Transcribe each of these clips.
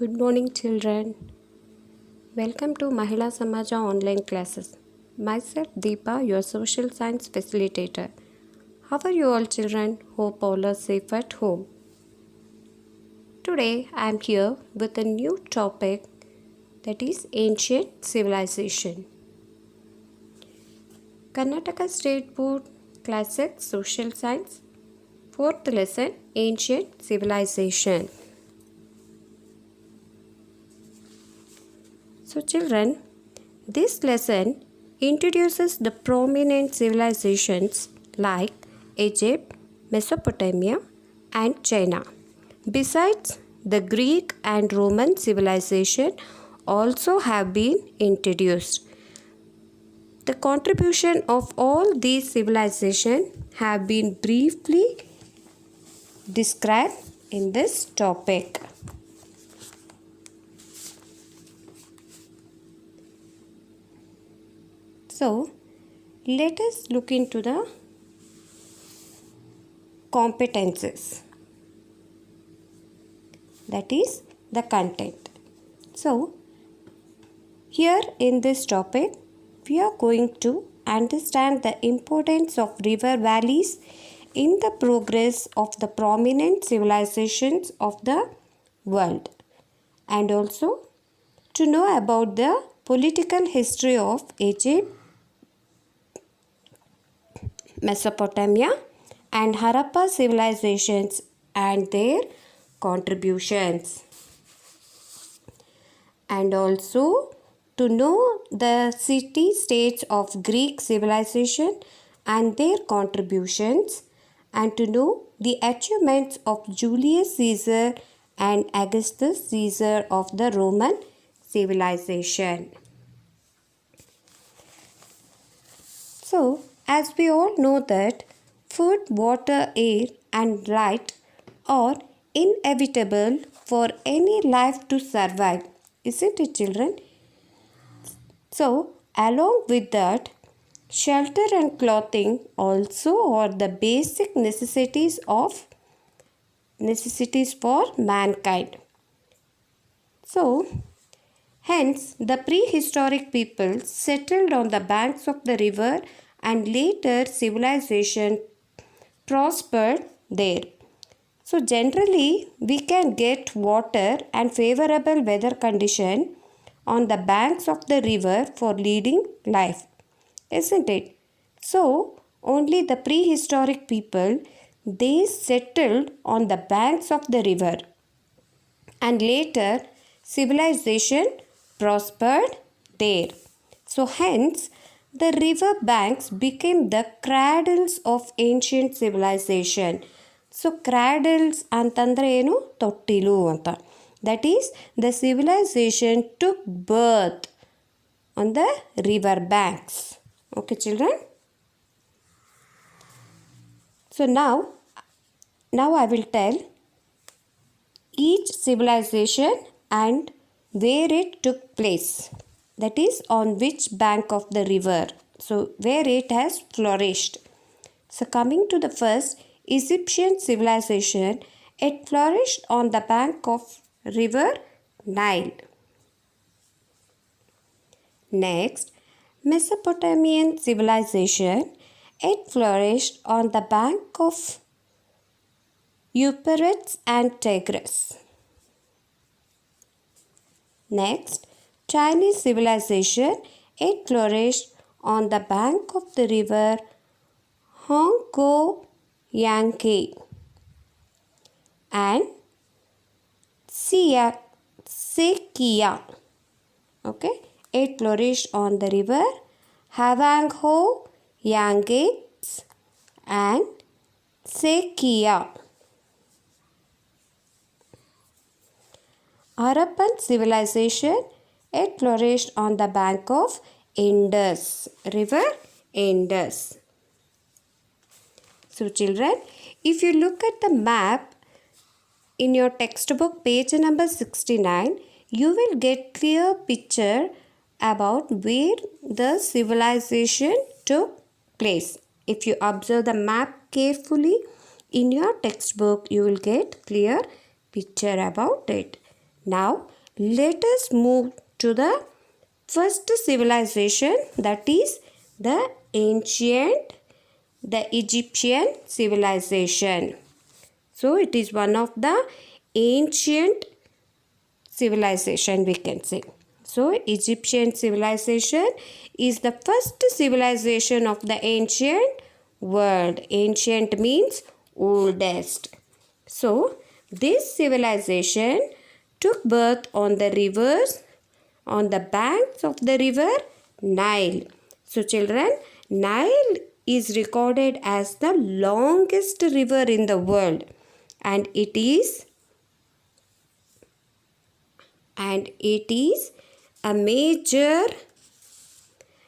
Good morning, children. Welcome to Mahila Samaja online classes. Myself, Deepa, your social science facilitator. How are you all, children? Hope all are safe at home. Today, I am here with a new topic, that is ancient civilization. Karnataka State Board Classic Social Science, 4th lesson, Ancient Civilization. So children, this lesson introduces the prominent civilizations like Egypt, Mesopotamia and China. Besides, the Greek and Roman civilization also have been introduced. The contribution of all these civilizations have been briefly described in this topic. So, let us look into the competences, that is the content. So, here in this topic, we are going to understand the importance of river valleys in the progress of the prominent civilizations of the world, and also to know about the political history of Egypt, Mesopotamia and Harappa civilizations and their contributions, and also to know the city-states of Greek civilization and their contributions, and to know the achievements of Julius Caesar and Augustus Caesar of the Roman civilization. So, as we all know that food, water, air and light are inevitable for any life to survive, isn't it, children? So, along with that, shelter and clothing also are the basic necessities for mankind. So, hence, the prehistoric people settled on the banks of the river and later civilization prospered there. So, generally, we can get water and favorable weather condition on the banks of the river for leading life, isn't it? So, only the prehistoric people, they settled on the banks of the river, and later civilization prospered there. So hence the river banks became the cradles of ancient civilization. So cradles ಅಂತಂದ್ರೆ ಏನು, ತೊಟ್ಟಿಲು ಅಂತ. That is, the civilization took birth on the river banks. Okay, children? So now I will tell each civilization and where it took place, that is on which bank of the river, so where it has flourished. So coming to the first, Egyptian civilization, it flourished on the bank of river Nile. Next, Mesopotamian civilization, it flourished on the bank of Euphrates and Tigris. Next, Chinese civilization, it flourished on the bank of the river Hongkou-Yangtze and Sekia. Okay, it flourished on the river Hwangho-Yangtze and Sekia. Harappan civilization, it flourished on the bank of Indus, river Indus. So children, if you look at the map in your textbook page number 69, you will get clear picture about where the civilization took place. If you observe the map carefully in your textbook, you will get clear picture about it. Now let us move to the first civilization, that is the ancient, the Egyptian civilization. So it is one of the ancient civilization, we can say. So Egyptian civilization is the first civilization of the ancient world. Ancient means oldest. So this civilization took birth on the rivers, on the banks of the river Nile. So children, Nile is recorded as the longest river in the world, and it is a major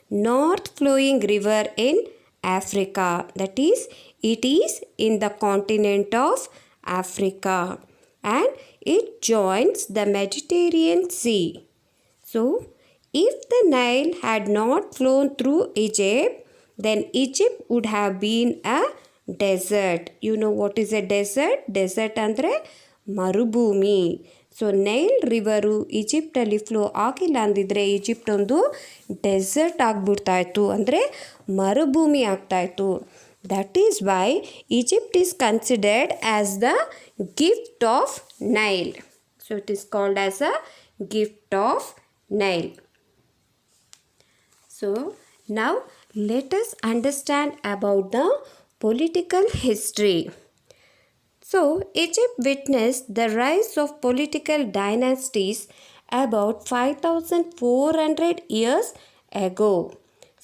north flowing river in Africa. That is, it is in the continent of Africa, and it joins the Mediterranean Sea. So, if the Nile had not flown through Egypt, then Egypt would have been a desert. You know what is a desert? Desert andre ಮರುಭೂಮಿ. So Nile river ಈಜಿಪ್ಟಲ್ಲಿ flow ಆಗಿಲ್ಲ ಅಂದಿದ್ರೆ Egypt ಒಂದು desert ಆಗಿಬಿಡ್ತಾಯಿತ್ತು, ಅಂದರೆ ಮರುಭೂಮಿ ಆಗ್ತಾಯಿತ್ತು. That is why Egypt is considered as the gift of Nile. So it is called as a gift of Nile. So now let us understand about the political history. So Egypt witnessed the rise of political dynasties about 5,400 years ago.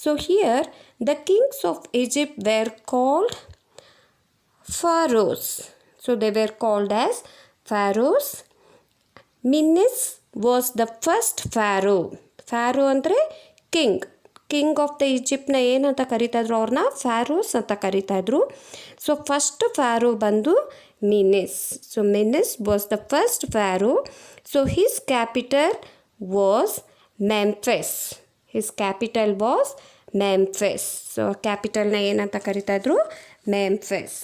So here the kings of Egypt were called pharaohs. So they were called as pharaohs. Menes was the first pharaoh. Pharaoh ಅಂದರೆ king of the ಈಜಿಪ್ಟ್ನ ಏನಂತ ಕರಿತಾಯಿದ್ರು, ಅವ್ರನ್ನ Pharaoh's ಅಂತ ಕರಿತಾಯಿದ್ರು. So first pharaoh ಬಂದು Menes. So Menes was the first pharaoh. So his capital was Memphis. So ಕ್ಯಾಪಿಟಲ್ನ ಏನಂತ ಕರಿತಾಯಿದ್ರು, Memphis.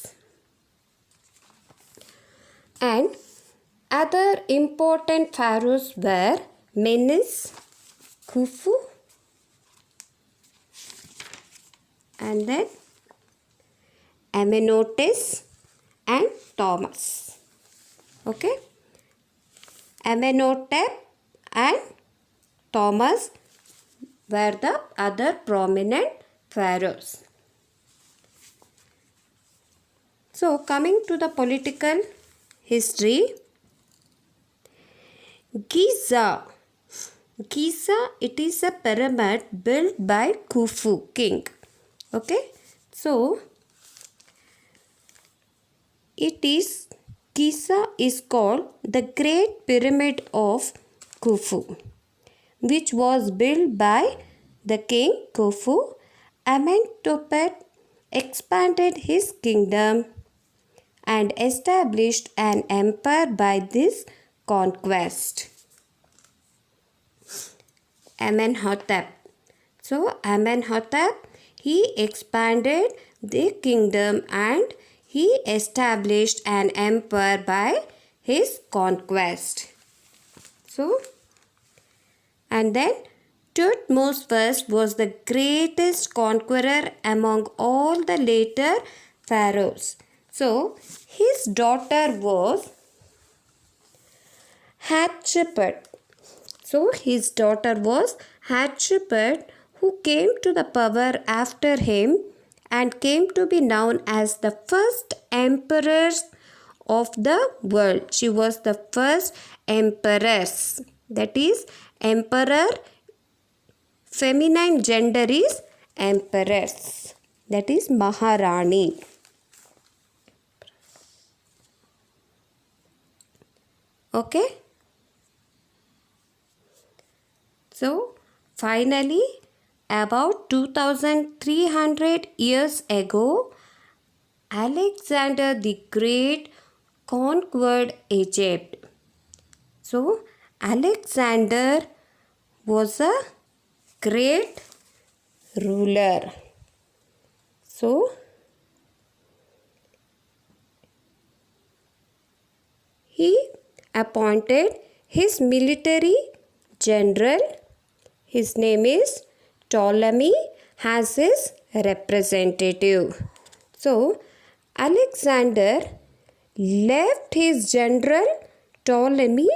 And other important pharaohs were Menes, Khufu, and then Amenhotep and Thomas. Okay, Amenhotep and Thomas were the other prominent pharaohs. So coming to the political history, Giza, it is a pyramid built by Khufu king. Okay, so Giza is called the Great Pyramid of Khufu, which was built by the king Khufu. Amenhotep expanded his kingdom and established an empire by this conquest. Amenhotep. So Amenhotep, he expanded the kingdom and he established an empire by his conquest. So, and then Thutmose I was the greatest conqueror among all the later pharaohs. So his daughter was Hatshepsut. So his daughter was Hatshepsut, who came to the power after him and came to be known as the first empress of the world. She was the first empress. That is, emperor, feminine gender is empress. That is Maharani. Okay. So finally, about 2300 years ago, Alexander the Great conquered Egypt. So Alexander was a great ruler. So he appointed His military general, his name is Ptolemy, as his representative. So Alexander left his general Ptolemy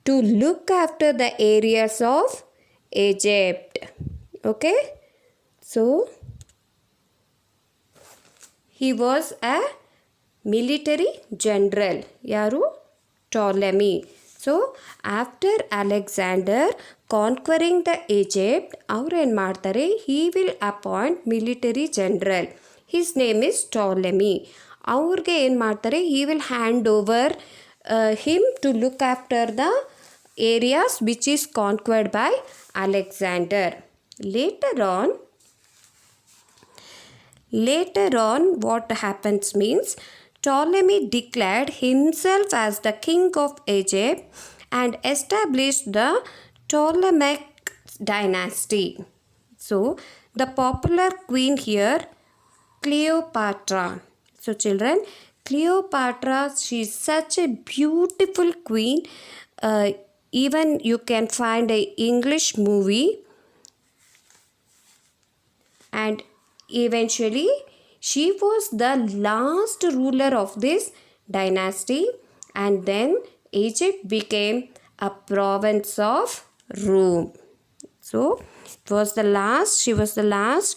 to look after the areas of Egypt. Okay, so he was a military general. Yaru? Ptolemy. So after Alexander conquering the Egypt, ಅವರು ಏನು ಮಾಡ್ತಾರೆ, he will appoint military general. His name is Ptolemy. ಅವ್ರಿಗೆ ಏನು ಮಾಡ್ತಾರೆ, he will hand over him to look after the areas which is conquered by Alexander. Later on, what happens means Ptolemy declared himself as the king of Egypt and established the Ptolemaic dynasty. So, the popular queen here, Cleopatra. So, children, Cleopatra, she is such a beautiful queen. Even you can find an English movie, and eventually she was the last ruler of this dynasty, and then Egypt became a province of Rome. So she was the last,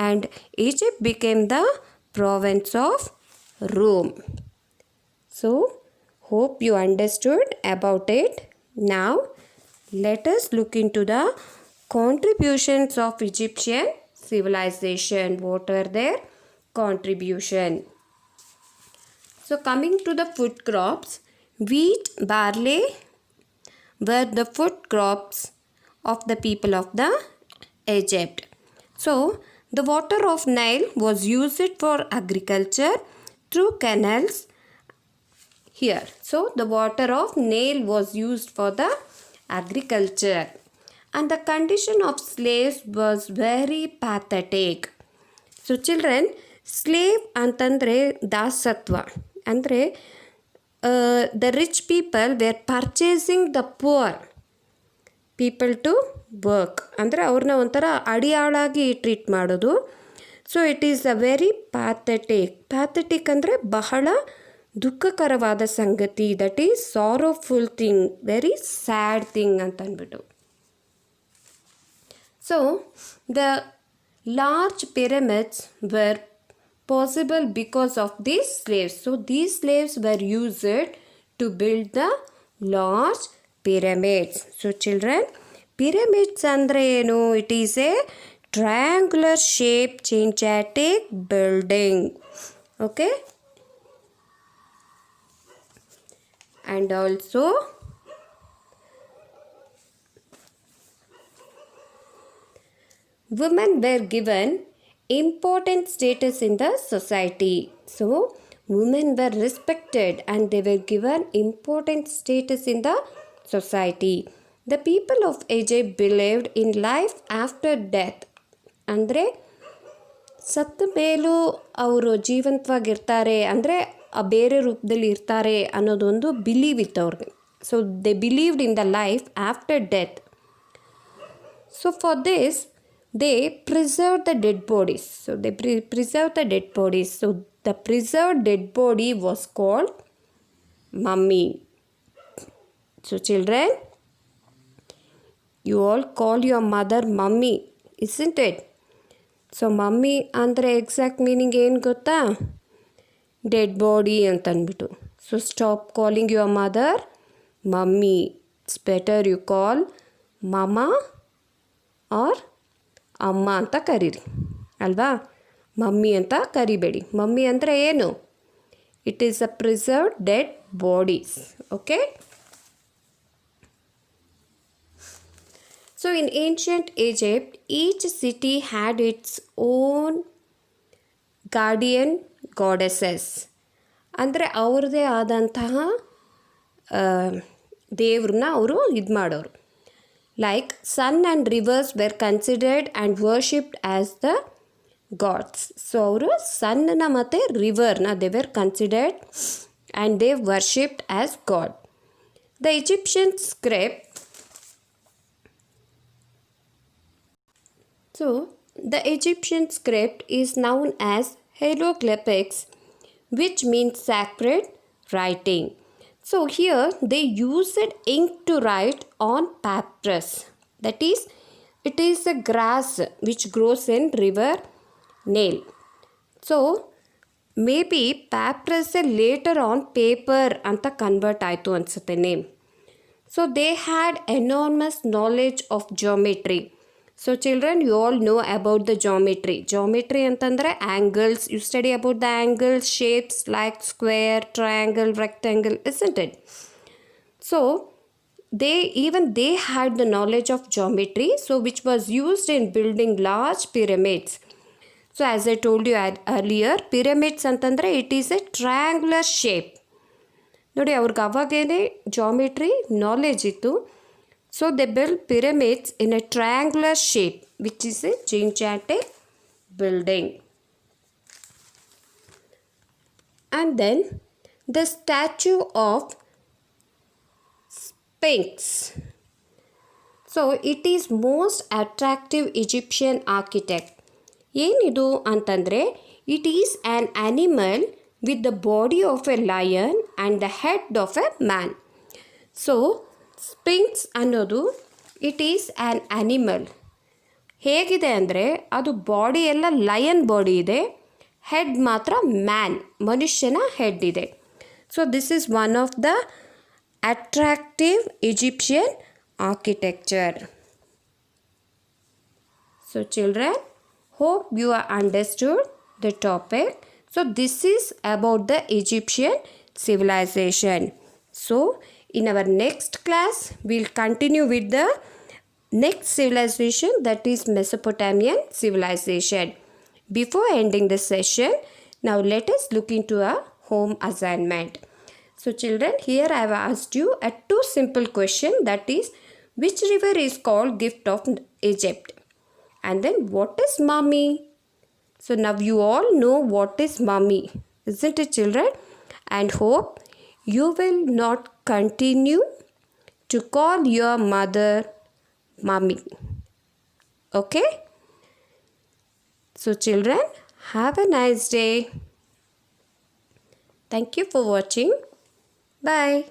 and Egypt became the province of Rome. So hope you understood about it. Now let us look into the contributions of Egyptian civilization. What are their contribution? So coming to the food crops, wheat, barley were the food crops of the people of the Egypt. So the water of Nile was used for agriculture through canals here. So the water of Nile was used for the agriculture, and the condition of slaves was very pathetic. So children, slave ಅಂತಂದರೆ ದಾಸತ್ವ ಅಂದರೆ the rich people were purchasing the poor people to work. ಅಂದರೆ ಅವ್ರನ್ನ ಒಂಥರ ಅಡಿಯಾಳಾಗಿ treat ಮಾಡೋದು. So it is a very pathetic ಅಂದರೆ ಬಹಳ ದುಃಖಕರವಾದ ಸಂಗತಿ. That is sorrowful thing, very sad thing ಅಂತ ಅಂದ್ಬಿಟ್ಟು. So the large pyramids were possible because of these slaves. So these slaves were used to build the large pyramids. So children, pyramids andre enu? It is a triangular shape gigantic building. Okay, and also women were given important status in the society. So women were respected and they were given important status in the society. The people of Egypt believed in life after death. ಅಂದರೆ ಸತ್ತ ಮೇಲೂ ಅವರು ಜೀವಂತವಾಗಿರ್ತಾರೆ, ಅಂದರೆ ಬೇರೆ ರೂಪದಲ್ಲಿ ಇರ್ತಾರೆ ಅನ್ನೋದೊಂದು believe ಇತ್ತು ಅವ್ರಿಗೆ. So they believed in the life after death. So for this they preserved the dead bodies. So they preserved the dead bodies. So the preserved dead body was called mummy. So children, you all call your mother mummy, isn't it? So mummy andre exact meaning ಏನು ಗೊತ್ತಾ? Dead body ಅಂತ ಅಂದ್ಬಿಟ್ಟು. So stop calling your mother mummy. It's better you call mama or ಅಮ್ಮ ಅಂತ ಕರೀರಿ ಅಲ್ವಾ, mummy ಅಂತ ಕರಿಬೇಡಿ. Mummy ಅಂದರೆ ಏನು? It is a preserved dead bodies. Okay, so in ancient Egypt each city had its own guardian goddesses. ಅಂದರೆ ಅವ್ರದ್ದೇ ಆದಂತಹ ದೇವ್ರನ್ನ ಅವರು ಇದು ಮಾಡೋರು. Like sun and rivers were considered and worshipped as the gods. So ಅವರು ಸನ್ನ ಮತ್ತು ರಿವರ್ನ they were considered and they worshipped as God. The Egyptian script. So, the Egyptian script is known as hieroglyphics, which means sacred writing. So, here they used ink to write on papyrus. That is, it is a grass which grows in river Nile. So, maybe papyrus later on paper anta convert ಆಯಿತು ಅನ್ಸುತ್ತೆ name. So they had enormous knowledge of geometry. So children, you all know about the geometry. Geometry ಅಂತಂದರೆ angles. You study about the angles, shapes like square, triangle, rectangle, isn't it? So they had the knowledge of geometry, so which was used in building large pyramids. So as I told you earlier, pyramids ಅಂತಂದರೆ it is a triangular shape. ನೋಡಿ ಅವ್ರಿಗೆ ಅವಾಗೇನೆ geometry knowledge ಇತ್ತು. So they build pyramids in a triangular shape which is a gigantic building. And then the statue of Sphinx. So it is most attractive Egyptian architect. ಏನಿದು ಅಂತಂದರೆ it is an animal with the body of a lion and the head of a man. So, Sphinx ಅನ್ನೋದು it is an animal. ಹೇಗಿದೆ ಅಂದರೆ ಅದು body ಎಲ್ಲ lion body ಇದೆ, head ಮಾತ್ರ man, ಮನುಷ್ಯನ ಹೆಡ್ ಇದೆ. So this is one of the attractive Egyptian architecture. So children, hope you are understood the topic. So this is about the Egyptian civilization. So in our next class, we'll continue with the next civilization, that is Mesopotamian civilization. Before ending the session, now let us look into a home assignment. So children, here I have asked you a two simple question, that is, which river is called Gift of Egypt? And then what is mummy? So now you all know what is mummy, isn't it children? And hope you will not continue to call your mother mummy. Okay? So children, have a nice day. Thank you for watching. Bye.